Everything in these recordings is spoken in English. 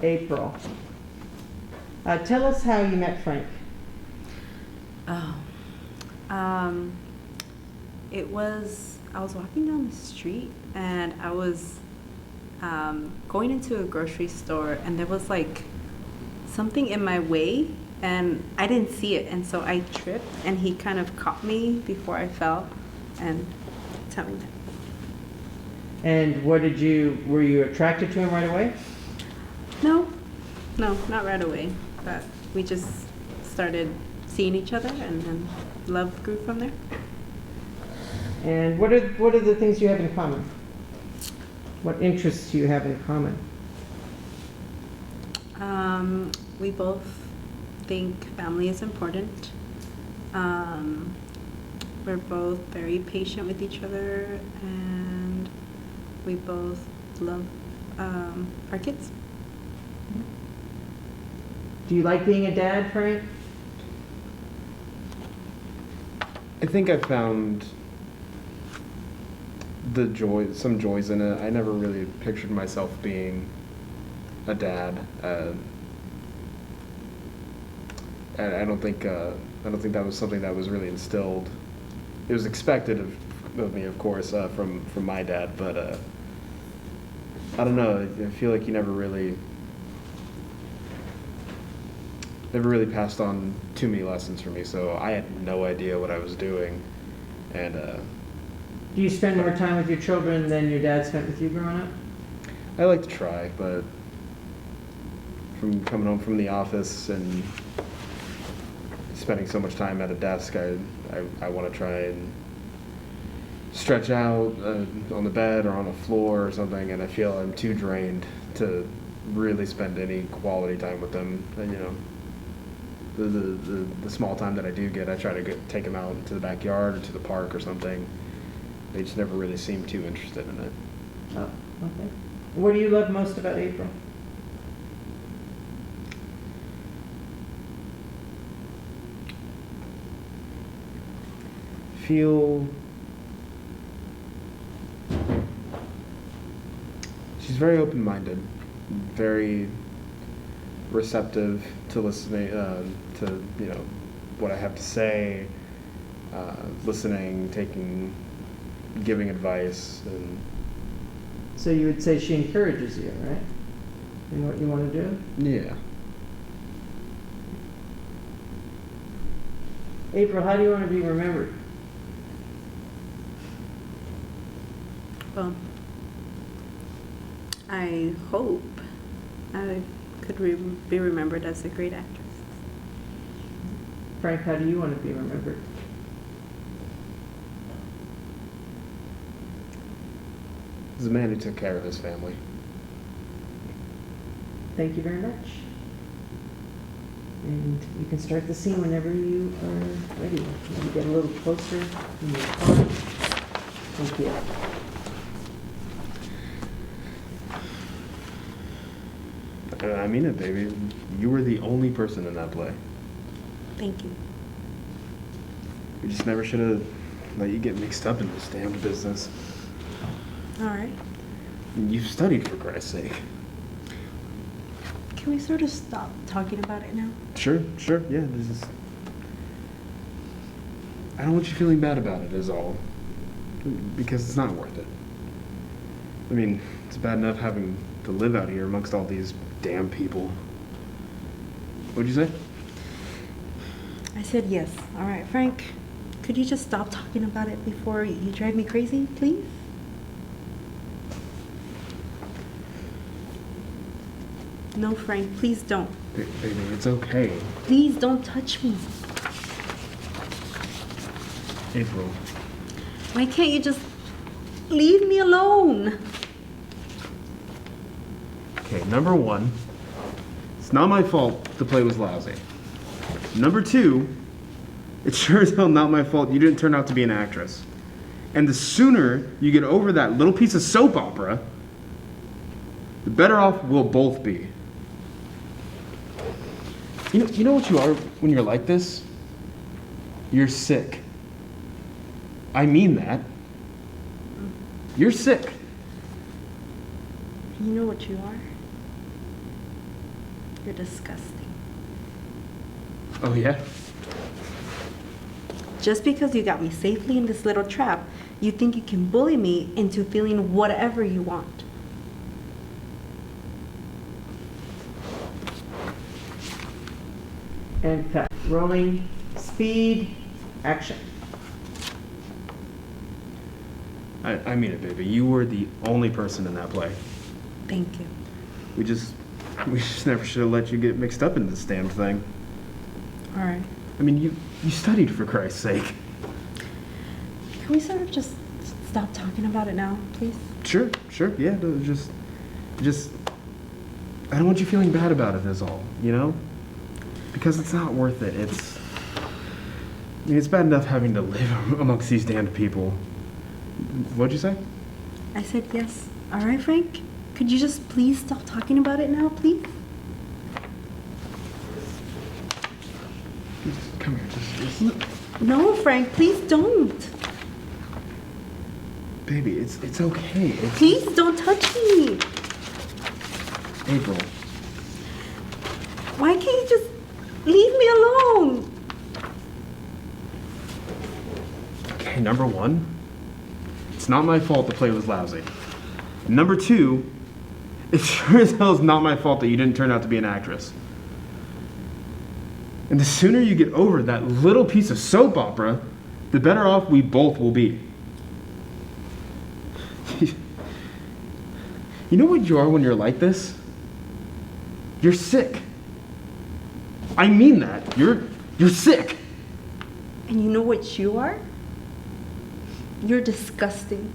April. Tell us how you met Frank. Oh, I was walking down the street and I was going into a grocery store and there was like something in my way and I didn't see it, and so I tripped and he kind of caught me before I fell and tell me that. And were you attracted to him right away? No, not right away, but we just started seeing each other and then love grew from there. And what are the things you have in common? What interests do you have in common? We both think family is important. We're both very patient with each other, and we both love our kids. Do you like being a dad, Frank? I think I found some joys in it. I never really pictured myself being a dad. I don't think that was something that was really instilled. It was expected of me, of course, from my dad, but I don't know. I feel like he never really passed on too many lessons for me, so I had no idea what I was doing. And Do you spend more time with your children than your dad spent with you growing up? I like to try, but from coming home from the office and spending so much time at a desk, I want to try and stretch out on the bed or on the floor or something, and I feel I'm too drained to really spend any quality time with them. And, you know, the small time that I do get, I try to take them out into the backyard or to the park or something. They just never really seem too interested in it. Oh, okay. What do you love most about April? She's very open-minded, very receptive to listening to what I have to say, listening, giving advice, and So you would say she encourages you, right? In what you want to do? yeah. April, how do you want to be remembered? Well, I hope I could be remembered as a great actress. Frank, how do you want to be remembered? He's a man who took care of his family. Thank you very much. And you can start the scene whenever you are ready. Maybe get a little closer in your car. Thank you. I mean it, baby. You were the only person in that play. Thank you. We just never should have let you get mixed up in this damn business. All right. You've studied, for Christ's sake. Can we sort of stop talking about it now? Sure, yeah, this is... I don't want you feeling bad about it, is all. Because it's not worth it. I mean, it's bad enough having to live out here amongst all these damn people. What'd you say? I said yes. All right, Frank, could you just stop talking about it before you drive me crazy, please? No, Frank, please don't. Baby, it's okay. Please don't touch me. April. Why can't you just leave me alone? Okay, number one, it's not my fault the play was lousy. Number two, it's sure as hell not my fault you didn't turn out to be an actress. And the sooner you get over that little piece of soap opera, the better off we'll both be. You know what you are when you're like this? You're sick. I mean that. You're sick. You know what you are? You're disgusting. Oh, yeah? Just because you got me safely in this little trap, you think you can bully me into feeling whatever you want. And cut. Rolling, speed, action. I mean it, baby. You were the only person in that play. Thank you. We just never should have let you get mixed up in this damn thing. All right. I mean, you studied, for Christ's sake. Can we sort of just stop talking about it now, please? Sure, yeah, no, just, I don't want you feeling bad about it is all, you know? Because it's not worth it. I mean, it's bad enough having to live amongst these damned people. What'd you say? I said yes. All right, Frank? Could you just please stop talking about it now, please? Just come here, just. No, Frank, please don't. Baby, it's okay. Please don't touch me. April. Why can't you just leave me alone? Okay, number one, it's not my fault the play was lousy. Number two, it sure as hell is not my fault that you didn't turn out to be an actress. And the sooner you get over that little piece of soap opera, the better off we both will be. You know what you are when you're like this? You're sick. I mean that. You're sick. And you know what you are? You're disgusting.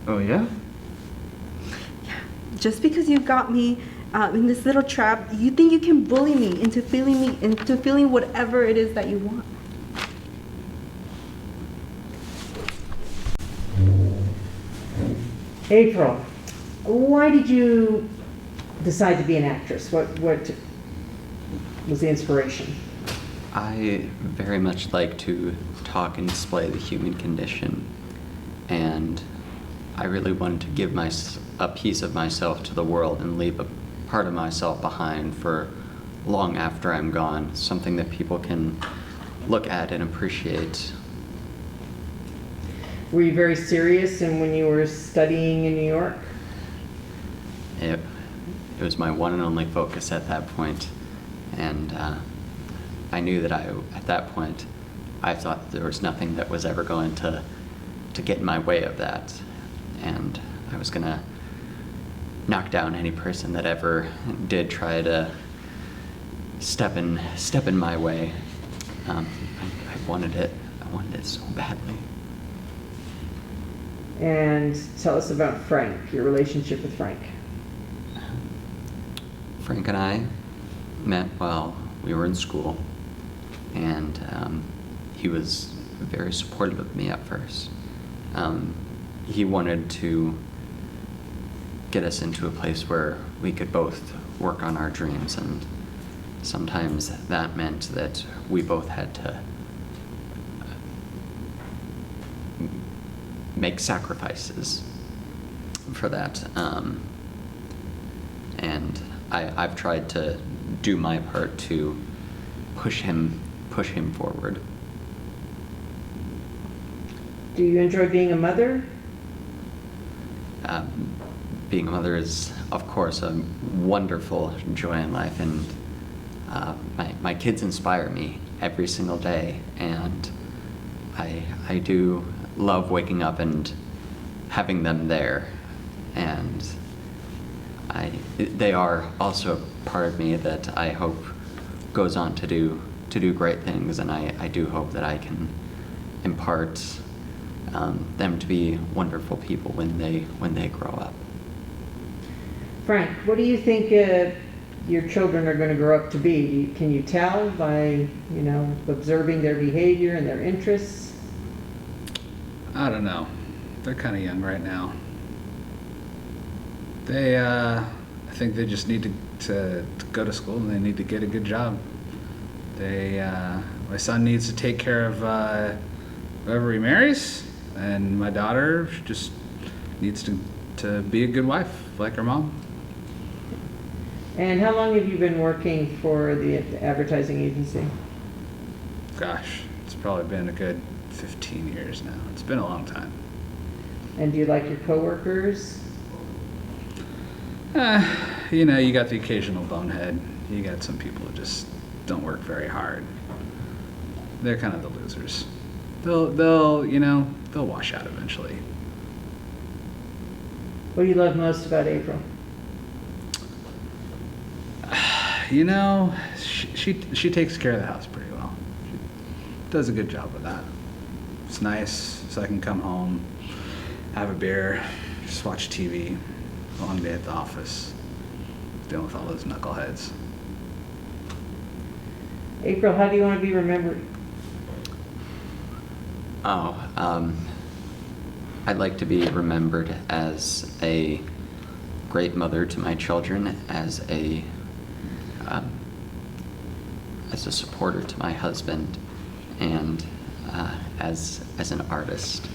Oh, yeah? Just because you got me in this little trap, you think you can bully me into feeling whatever it is that you want. April, why did you decide to be an actress? What was the inspiration? I very much like to talk and display the human condition, and I really wanted to give a piece of myself to the world and leave a part of myself behind for long after I'm gone, something that people can look at and appreciate. Were you very serious when you were studying in New York? It was my one and only focus at that point, and I knew that at that point, I thought there was nothing that was ever going to get in my way of that, and I was gonna knock down any person that ever did try to step in my way. I wanted it so badly. And tell us about Frank, your relationship with Frank. Frank and I met while we were in school, and he was very supportive of me at first. He wanted to get us into a place where we could both work on our dreams, and sometimes that meant that we both had to make sacrifices for that. And I've tried to do my part to push him forward. Do you enjoy being a mother? Being a mother is, of course, a wonderful joy in life, and my kids inspire me every single day, and I do love waking up and having them there, and they are also a part of me that I hope goes on to do great things, and I do hope that I can impart them to be wonderful people when they grow up. Frank, what do you think your children are going to grow up to be? Can you tell by, observing their behavior and their interests? I don't know. They're kind of young right now. I think they just need to go to school, and they need to get a good job. My son needs to take care of whoever he marries, and my daughter just needs to be a good wife like her mom. And how long have you been working for the advertising agency? Gosh, it's probably been a good 15 years now. It's been a long time. And do you like your coworkers? You know, you got the occasional bonehead. You got some people who just don't work very hard. They're kind of the losers. They'll wash out eventually. What do you love most about April? You know, she takes care of the house pretty well. She does a good job with that. It's nice, so I can come home, have a beer, just watch TV, long day at the office, dealing with all those knuckleheads. April, how do you want to be remembered? I'd like to be remembered as a great mother to my children, as a supporter to my husband, and as an artist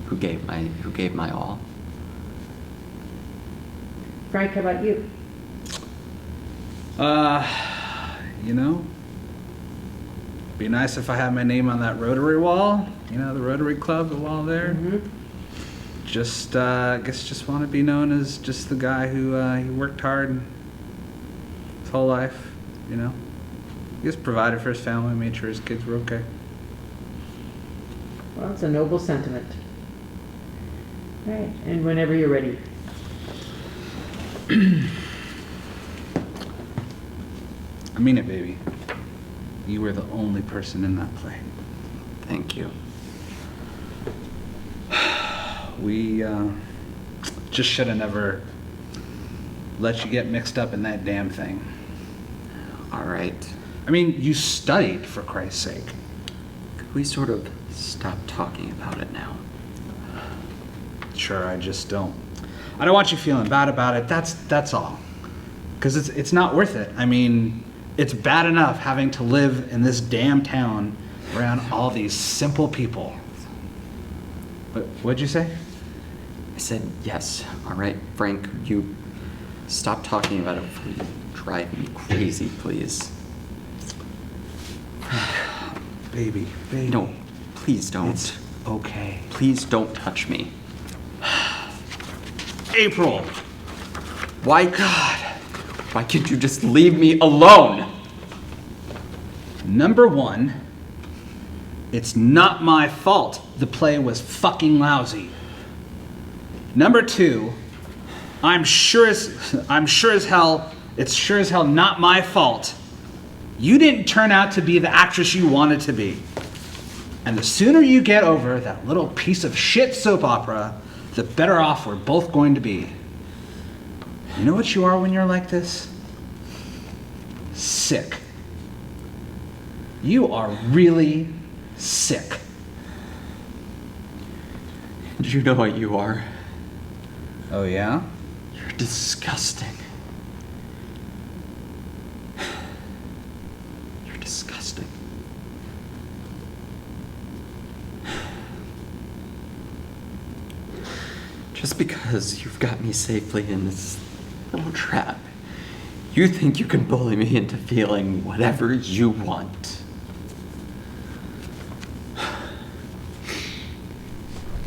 who gave my all. Frank, how about you? You know, be nice if I had my name on that Rotary wall. You know, the Rotary Club, the wall there. Mm-hmm. Just, I guess, just want to be known as just the guy who he worked hard his whole life. You know, he just provided for his family, made sure his kids were okay. Well, it's a noble sentiment. All right, and whenever you're ready. I mean it, baby. You were the only person in that play. Thank you. We just should have never let you get mixed up in that damn thing. All right. I mean, you studied, for Christ's sake. Could we sort of stop talking about it now? Sure, I just don't. I don't want you feeling bad about it. That's all. Because it's not worth it. I mean, it's bad enough having to live in this damn town around all these simple people. What'd you say? I said yes. All right, Frank, you stop talking about it before you drive me crazy, please. Baby. No, please don't. It's okay. Please don't touch me. April! Why, God? Why can't you just leave me alone? Number one, it's not my fault the play was fucking lousy. Number two, it's sure as hell not my fault. You didn't turn out to be the actress you wanted to be. And the sooner you get over that little piece of shit soap opera, the better off we're both going to be. You know what you are when you're like this? Sick. You are really sick. Do you know what you are? Oh, yeah? You're disgusting. You're disgusting. Just because you've got me safely in this little trap, you think you can bully me into feeling whatever you want.